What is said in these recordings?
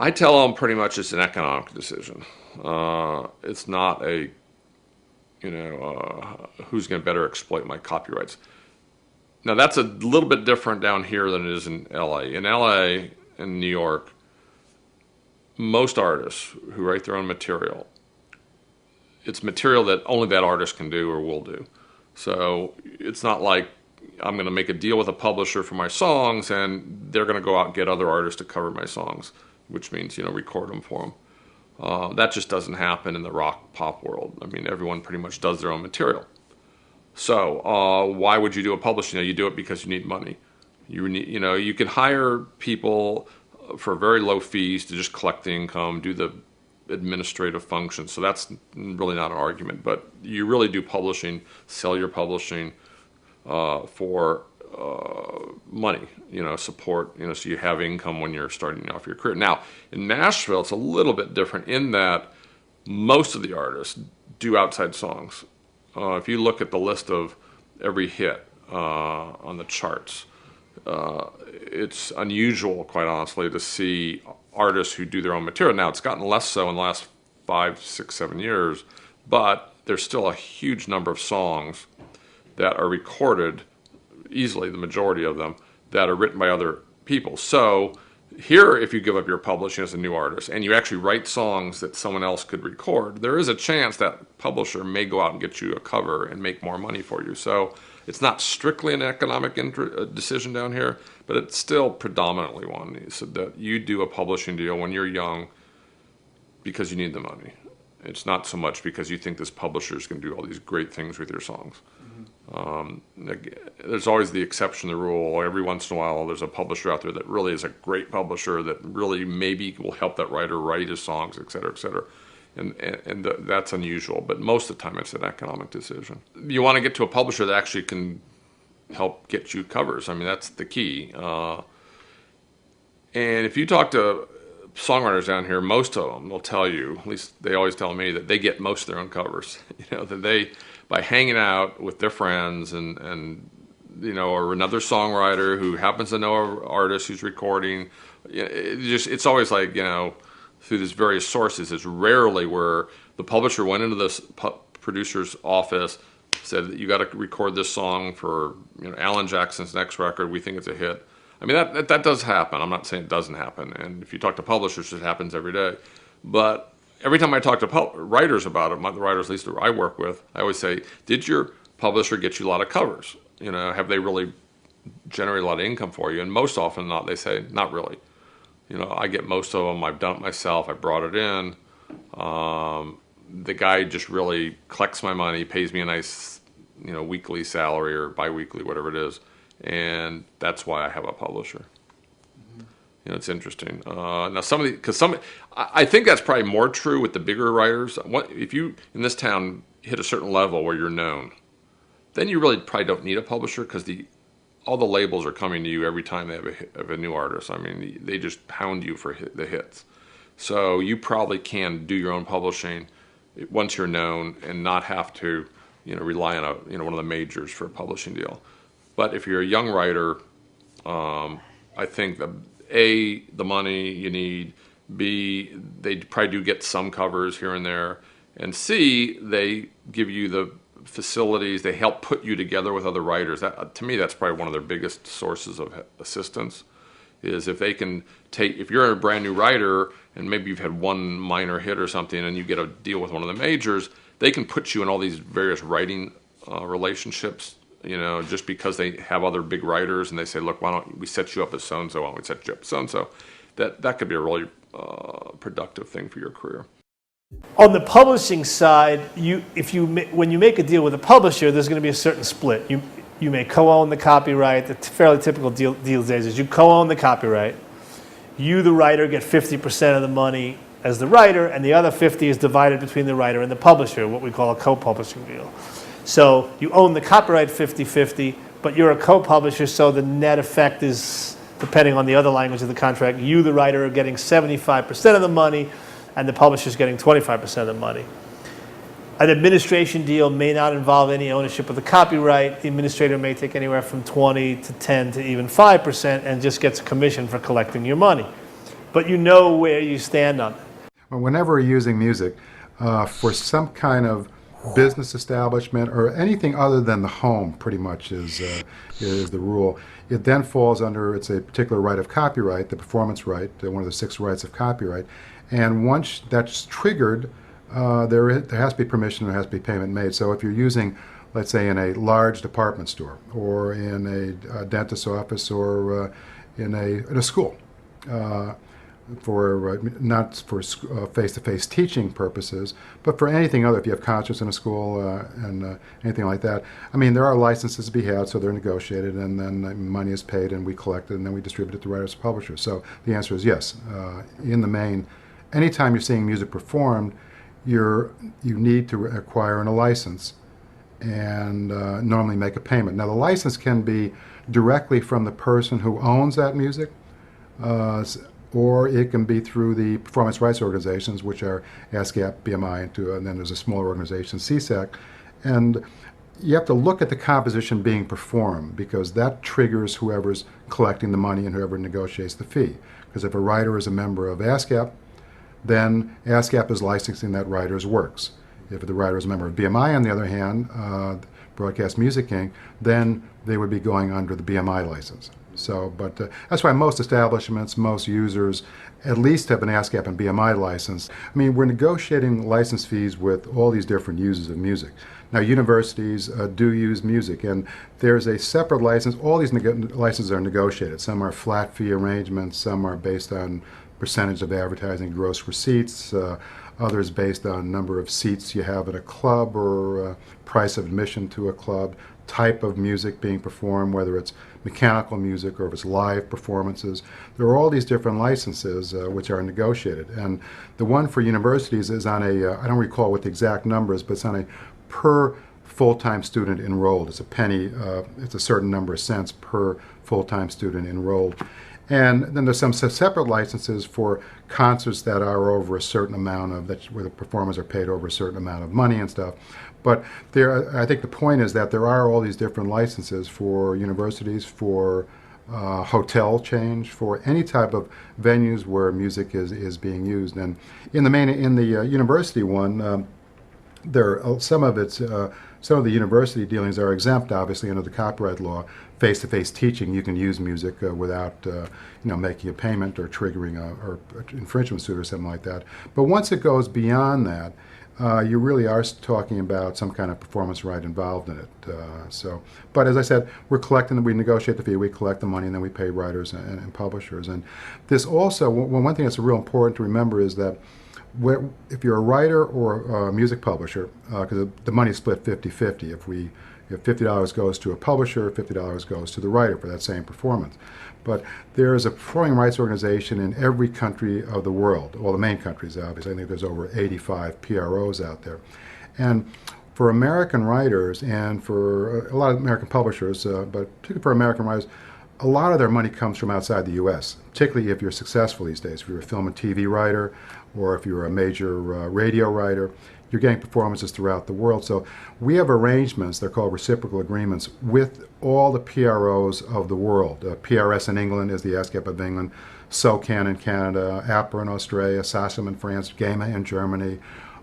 I tell them pretty much it's an economic decision. It's not a, who's going to better exploit my copyrights. Now that's a little bit different down here than it is in LA. In LA and New York, most artists who write their own material, it's material that only that artist can do or will do. So it's not like I'm going to make a deal with a publisher for my songs and they're going to go out and get other artists to cover my songs, which means, record them for them. That just doesn't happen in the rock pop world. I mean, everyone pretty much does their own material. So why would you do a publishing? You do it because you need money. You can hire people for very low fees to just collect the income, do the administrative functions. So that's really not an argument. But you really do publishing, sell your publishing for money, support, so you have income when you're starting off your career. Now, in Nashville, it's a little bit different in that most of the artists do outside songs. If you look at the list of every hit on the charts, it's unusual, quite honestly, to see artists who do their own material. Now, it's gotten less so in the last 5, 6, 7 years, but there's still a huge number of songs that are recorded, easily the majority of them, that are written by other people. So here, if you give up your publishing as a new artist and you actually write songs that someone else could record, there is a chance that publisher may go out and get you a cover and make more money for you. So it's not strictly an economic decision down here, but it's still predominantly one. So that you do a publishing deal when you're young because you need the money. It's not so much because you think this publisher is going to do all these great things with your songs. There's always the exception to the rule. Every once in a while, there's a publisher out there that really is a great publisher that really maybe will help that writer write his songs, et cetera, et cetera. And that's unusual, but most of the time it's an economic decision. You want to get to a publisher that actually can help get you covers. I mean, that's the key. And if you talk to songwriters down here, most of them will tell you, at least they always tell me, that they get most of their own covers. That they, by hanging out with their friends and or another songwriter who happens to know an artist who's recording, it's always like, through these various sources. It's rarely where the publisher went into this producer's office, said that you got to record this song for Alan Jackson's next record. We think it's a hit. I mean, that does happen. I'm not saying it doesn't happen. And if you talk to publishers, it happens every day. But every time I talk to writers about it, the writers at least that I work with, I always say, did your publisher get you a lot of covers? Have they really generated a lot of income for you? And most often not, they say, not really. I get most of them. I've done it myself. I brought it in. The guy just really collects my money, pays me a nice, weekly salary or biweekly, whatever it is. And that's why I have a publisher. It's interesting. Now, I think that's probably more true with the bigger writers. If you, in this town, hit a certain level where you're known, then you really probably don't need a publisher because all the labels are coming to you every time they have a new artist. I mean, they just pound you for the hits. So you probably can do your own publishing once you're known and not have to, rely on one of the majors for a publishing deal. But if you're a young writer, I think that A, the money you need, B, they probably do get some covers here and there, and C, they give you the facilities, they help put you together with other writers. To me, that's probably one of their biggest sources of assistance, is if they can if you're a brand new writer and maybe you've had one minor hit or something and you get a deal with one of the majors, they can put you in all these various writing relationships, just because they have other big writers and they say, look, why don't we set you up as so-and-so, why don't we set you up as so-and-so? That could be a really productive thing for your career. On the publishing side, when you make a deal with a publisher, there's going to be a certain split. You may co-own the copyright. The fairly typical deal these days is you co-own the copyright. You, the writer, get 50% of the money as the writer, and the other 50 is divided between the writer and the publisher, what we call a co-publishing deal. So you own the copyright 50-50, but you're a co-publisher, so the net effect is, depending on the other language of the contract, you, the writer, are getting 75% of the money, and the publisher's getting 25% of the money. An administration deal may not involve any ownership of the copyright. The administrator may take anywhere from 20 to 10 to even 5% and just gets a commission for collecting your money. but you know where you stand on it. Whenever we're using music for some kind of business establishment or anything other than the home, pretty much is the rule. It then falls under, it's a particular right of copyright, the performance right, one of the 6 rights of copyright. And once that's triggered, there has to be permission, there has to be payment made. So if you're using, let's say, in a large department store or in a dentist's office or in a school, for not for face-to-face teaching purposes, but for anything other. If you have concerts in a school and anything like that, I mean, there are licenses to be had, so they're negotiated, and then money is paid, and we collect it, and then we distribute it to writers and publishers. So the answer is yes. In the main, anytime you're seeing music performed, you need to acquire a license and normally make a payment. Now, the license can be directly from the person who owns that music, or it can be through the performance rights organizations, which are ASCAP, BMI, and then there's a smaller organization, CSAC. And you have to look at the composition being performed, because that triggers whoever's collecting the money and whoever negotiates the fee. Because if a writer is a member of ASCAP, then ASCAP is licensing that writer's works. If the writer is a member of BMI, on the other hand, Broadcast Music Inc., then they would be going under the BMI license. So, but that's why most establishments, most users, at least have an ASCAP and BMI license. I mean, we're negotiating license fees with all these different users of music. Now, universities do use music, and there's a separate license. All these licenses are negotiated. Some are flat fee arrangements, some are based on percentage of advertising gross receipts, others based on number of seats you have at a club or price of admission to a club, type of music being performed, whether it's mechanical music or if it's live performances. There are all these different licenses which are negotiated. And the one for universities is on a, I don't recall what the exact number is, but it's on a per full-time student enrolled. It's a penny, it's a certain number of cents per full-time student enrolled. And then there's some separate licenses for concerts that are over a certain amount of, where the performers are paid over a certain amount of money and stuff. But there, I think the point is that there are all these different licenses for universities, for hotel change, for any type of venues where music is being used. And in the university one, there are some of the university dealings are exempt, obviously, under the copyright law. Face-to-face teaching, you can use music without making a payment or triggering or infringement suit or something like that. But once it goes beyond that, you really are talking about some kind of performance right involved in it. But as I said, we negotiate the fee, we collect the money, and then we pay writers and publishers. And this also, one thing that's real important to remember is that if you're a writer or a music publisher, because the money is split 50-50. If $50 goes to a publisher, $50 goes to the writer for that same performance. But there is a performing rights organization in every country of the world, all the main countries, obviously. I think there's over 85 PROs out there. And for American writers and for a lot of American publishers, but particularly for American writers, a lot of their money comes from outside the U.S., particularly if you're successful these days. If you're a film and TV writer, or if you're a major radio writer, you're getting performances throughout the world. So we have arrangements, they're called reciprocal agreements, with all the PROs of the world. PRS in England is the ASCAP of England, SOCAN in Canada, APRA in Australia, SACEM in France, GEMA in Germany,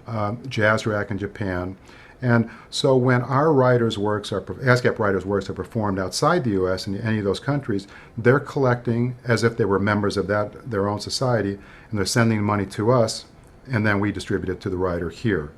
JASRAC in Japan. And so when our writers' works, our ASCAP writers' works are performed outside the U.S. in any of those countries, they're collecting as if they were members of their own society, and they're sending money to us, and then we distribute it to the writer here.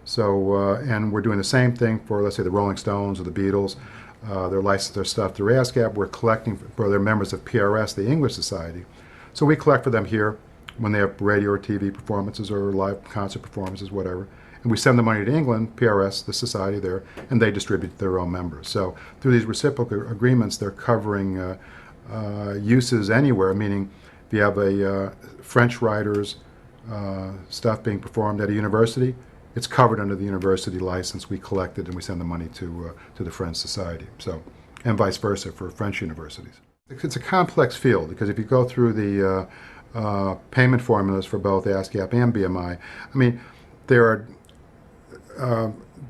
So, and we're doing the same thing for, let's say, the Rolling Stones or the Beatles. They're licensed their stuff through ASCAP. We're collecting for their members of PRS, the English Society. So we collect for them here when they have radio or TV performances or live concert performances, whatever. And we send the money to England, PRS, the society there, and they distribute to their own members. So through these reciprocal agreements, they're covering uses anywhere, meaning if you have a French writer's stuff being performed at a university, it's covered under the university license. We collect it and we send the money to the French society. So, and vice versa for French universities. It's a complex field because if you go through the payment formulas for both ASCAP and BMI, I mean, there are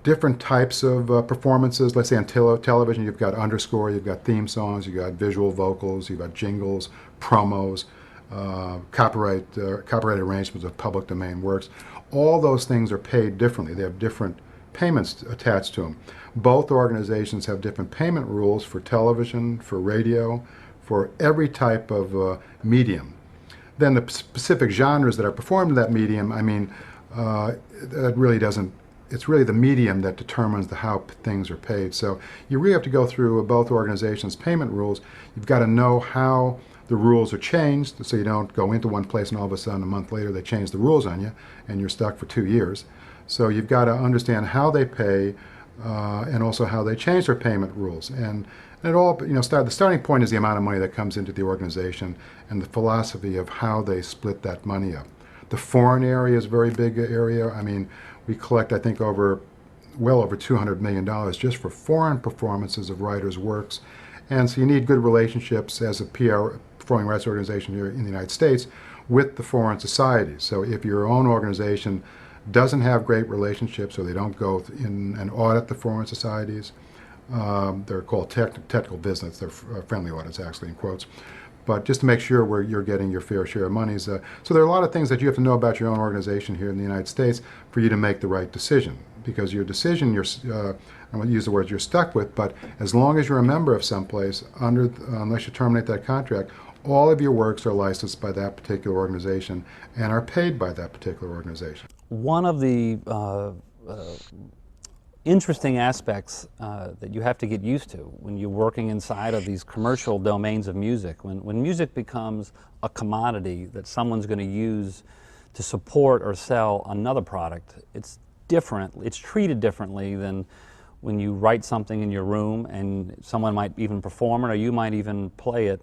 different types of performances. Let's say on television, you've got underscore, you've got theme songs, you've got visual vocals, you've got jingles, promos. copyright arrangements of public domain works. All those things are paid differently. They have different payments attached to them. Both organizations have different payment rules for television, for radio, for every type of medium. Then the specific genres that are performed in that medium, I mean, that really doesn't, it's really the medium that determines how things are paid. So you really have to go through both organizations' payment rules. You've got to know how the rules are changed, so you don't go into one place and all of a sudden a month later they change the rules on you and you're stuck for 2 years. So you've got to understand how they pay and also how they change their payment rules. And it all, the starting point is the amount of money that comes into the organization and the philosophy of how they split that money up. The foreign area is a very big area. I mean, we collect, I think, well over $200 million just for foreign performances of writers' works. And so you need good relationships as a performing rights organization here in the United States with the foreign societies. So if your own organization doesn't have great relationships, or they don't go in and audit the foreign societies, they're called technical business. They're friendly audits, actually, in quotes. But just to make sure you're getting your fair share of monies. So there are a lot of things that you have to know about your own organization here in the United States for you to make the right decision. Because your decision, I won't use the words you're stuck with, but as long as you're a member of someplace, unless you terminate that contract, all of your works are licensed by that particular organization and are paid by that particular organization. One of the interesting aspects that you have to get used to when you're working inside of these commercial domains of music, when music becomes a commodity that someone's going to use to support or sell another product, it's different. It's treated differently than when you write something in your room and someone might even perform it or you might even play it.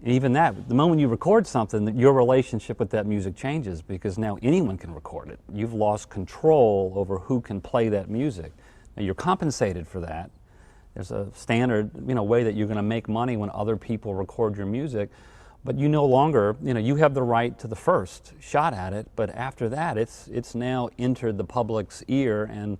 And even that, the moment you record something, your relationship with that music changes because now anyone can record it. You've lost control over who can play that music. Now you're compensated for that. There's a standard, way that you're going to make money when other people record your music, but you no longer, you have the right to the first shot at it, but after that, it's now entered the public's ear, and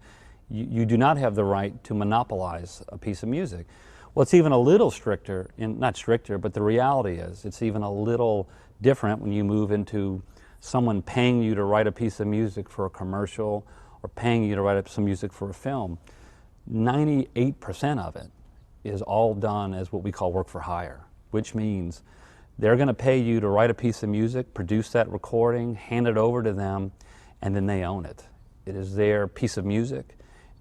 you do not have the right to monopolize a piece of music. Well, it's even a little stricter, not stricter, but the reality is it's even a little different when you move into someone paying you to write a piece of music for a commercial or paying you to write up some music for a film. 98% of it is all done as what we call work for hire, which means they're going to pay you to write a piece of music, produce that recording, hand it over to them, and then they own it. It is their piece of music.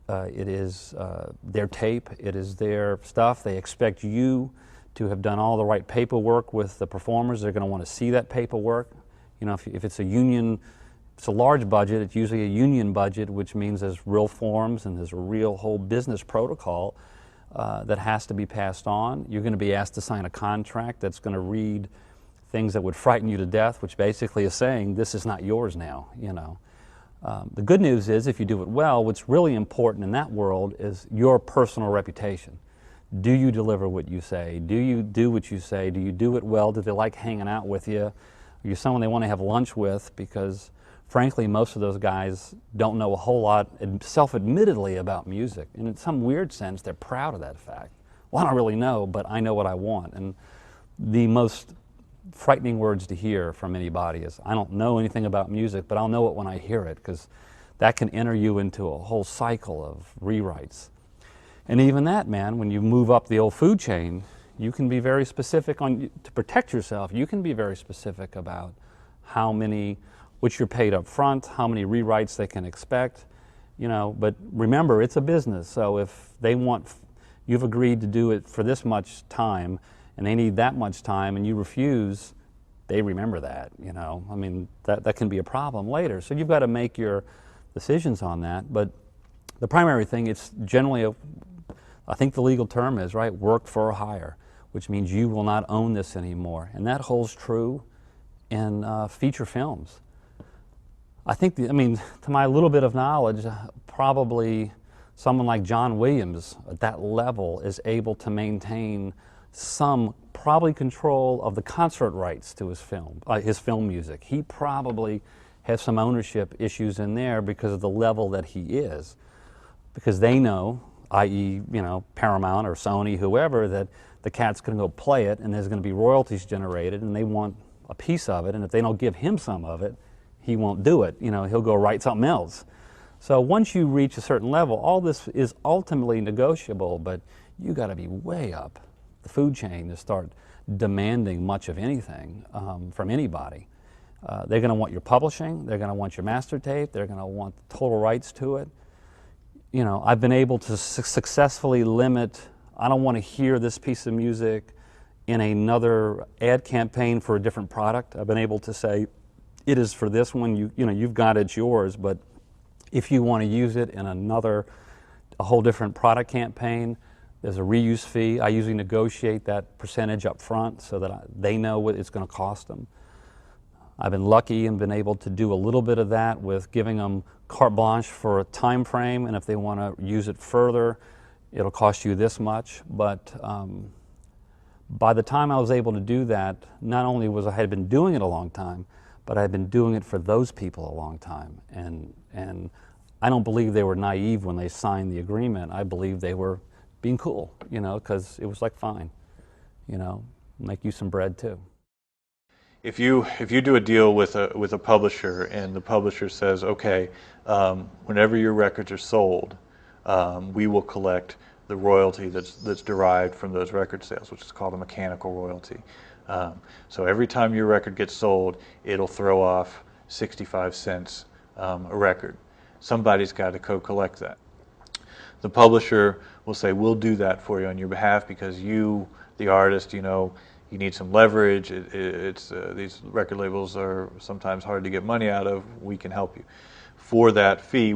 It is their tape. It is their stuff. They expect you to have done all the right paperwork with the performers. They're going to want to see that paperwork. If it's a union, it's a large budget. It's usually a union budget, which means there's real forms and there's a real whole business protocol that has to be passed on. You're going to be asked to sign a contract that's going to read things that would frighten you to death, which basically is saying this is not yours now. The good news is if you do it well, what's really important in that world is your personal reputation. Do you deliver what you say? Do you do what you say? Do you do it well? Do they like hanging out with you? Are you someone they want to have lunch with? Because frankly, most of those guys don't know a whole lot self-admittedly about music. And in some weird sense, they're proud of that fact. Well, I don't really know, but I know what I want. And the most frightening words to hear from anybody is, I don't know anything about music, but I'll know it when I hear it, because that can enter you into a whole cycle of rewrites. And even that, man, when you move up the old food chain, you can be very specific to protect yourself. You can be very specific about which you're paid up front, how many rewrites they can expect, but remember, it's a business. So if you've agreed to do it for this much time, and they need that much time, and you refuse, they remember that, that can be a problem later. So you've got to make your decisions on that. But the primary thing, it's generally I think the legal term is, right, work for hire, which means you will not own this anymore. And that holds true in feature films. I think, to my little bit of knowledge, probably someone like John Williams at that level is able to maintain some probably control of the concert rights to his film music. He probably has some ownership issues in there because of the level that he is. Because they know, i.e., Paramount or Sony, whoever, that the cat's going to go play it and there's going to be royalties generated and they want a piece of it, and if they don't give him some of it, he won't do it. He'll go write something else. So once you reach a certain level, all this is ultimately negotiable, but you got to be way up the food chain to start demanding much of anything from anybody. They're going to want your publishing, they're going to want your master tape, they're going to want the total rights to it. I've been able to successfully limit, I don't want to hear this piece of music in another ad campaign for a different product. I've been able to say, it is for this one, you've got it, it's yours, but if you want to use it in a whole different product campaign, there's a reuse fee. I usually negotiate that percentage up front so that they know what it's going to cost them. I've been lucky and been able to do a little bit of that with giving them carte blanche for a time frame, and if they want to use it further, it'll cost you this much. But by the time I was able to do that, not only I had been doing it a long time, but I had been doing it for those people a long time. And I don't believe they were naive when they signed the agreement. I believe they were being cool, because it was like, fine, make you some bread too. If you do a deal with a publisher and the publisher says, okay, whenever your records are sold, we will collect the royalty that's derived from those record sales, which is called a mechanical royalty. So every time your record gets sold, it'll throw off 65 cents a record. Somebody's got to collect that. The publisher will say, we'll do that for you on your behalf because you, the artist, you need some leverage. These record labels are sometimes hard to get money out of. We can help you. For that fee,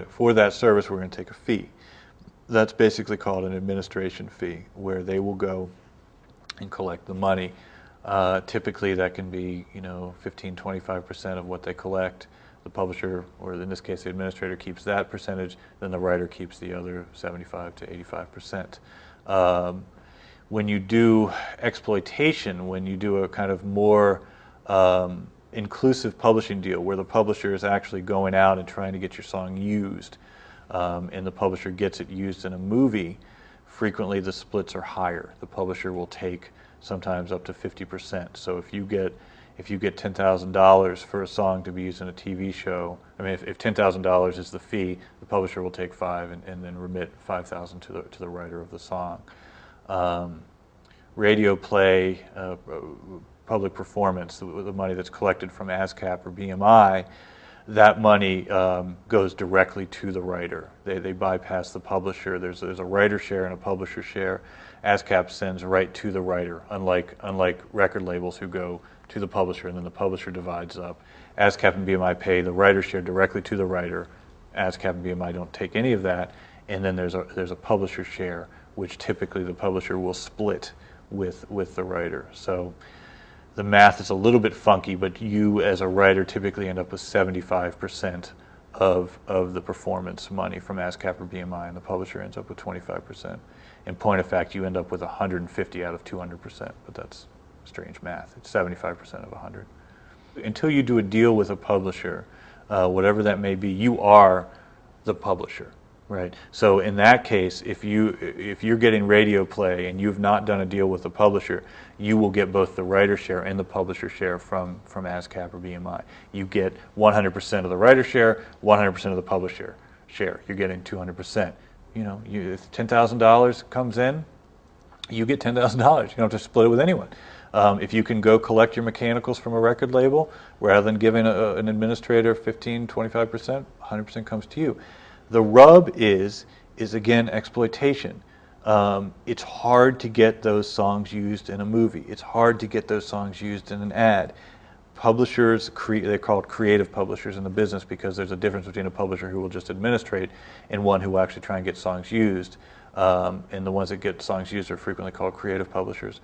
for that service, we're gonna take a fee. That's basically called an administration fee, where they will go and collect the money. Typically, that can be 15-25% of what they collect. The publisher, or in this case, the administrator, keeps that percentage. Then the writer keeps the other 75 to 85%. When you do exploitation, when you do a kind of more inclusive publishing deal where the publisher is actually going out and trying to get your song used, and the publisher gets it used in a movie, frequently the splits are higher. The publisher will take sometimes up to 50%. So if you get $10,000 for a song to be used in a TV show, if $10,000 is the fee, the publisher will take $5,000 and then remit $5,000 to the writer of the song. Radio play, public performance, the money that's collected from ASCAP or BMI, that money goes directly to the writer. They bypass the publisher. There's a writer share and a publisher share. ASCAP sends right to the writer, unlike record labels who go to the publisher and then the publisher divides up. ASCAP and BMI pay the writer share directly to the writer. ASCAP and BMI don't take any of that. And then there's a publisher share, which typically the publisher will split with the writer. So the math is a little bit funky, but you as a writer typically end up with 75% of the performance money from ASCAP or BMI, and the publisher ends up with 25%. In point of fact, you end up with 150 out of 200%, but that's strange math. It's 75% of 100. Until you do a deal with a publisher, whatever that may be, you are the publisher. Right. So in that case, if you're getting radio play and you've not done a deal with the publisher, you will get both the writer share and the publisher share from ASCAP or BMI. You get 100% of the writer share, 100% of the publisher share. You're getting 200%. If $10,000 comes in, you get $10,000. You don't have to split it with anyone. If you can go collect your mechanicals from a record label, rather than giving an administrator 15-25%, 100% comes to you. The rub is again exploitation. It's hard to get those songs used in a movie. It's hard to get those songs used in an ad. Publishers, they're called creative publishers in the business because there's a difference between a publisher who will just administrate and one who will actually try and get songs used. And the ones that get songs used are frequently called creative publishers.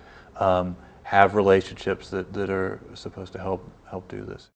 Have relationships that are supposed to help do this.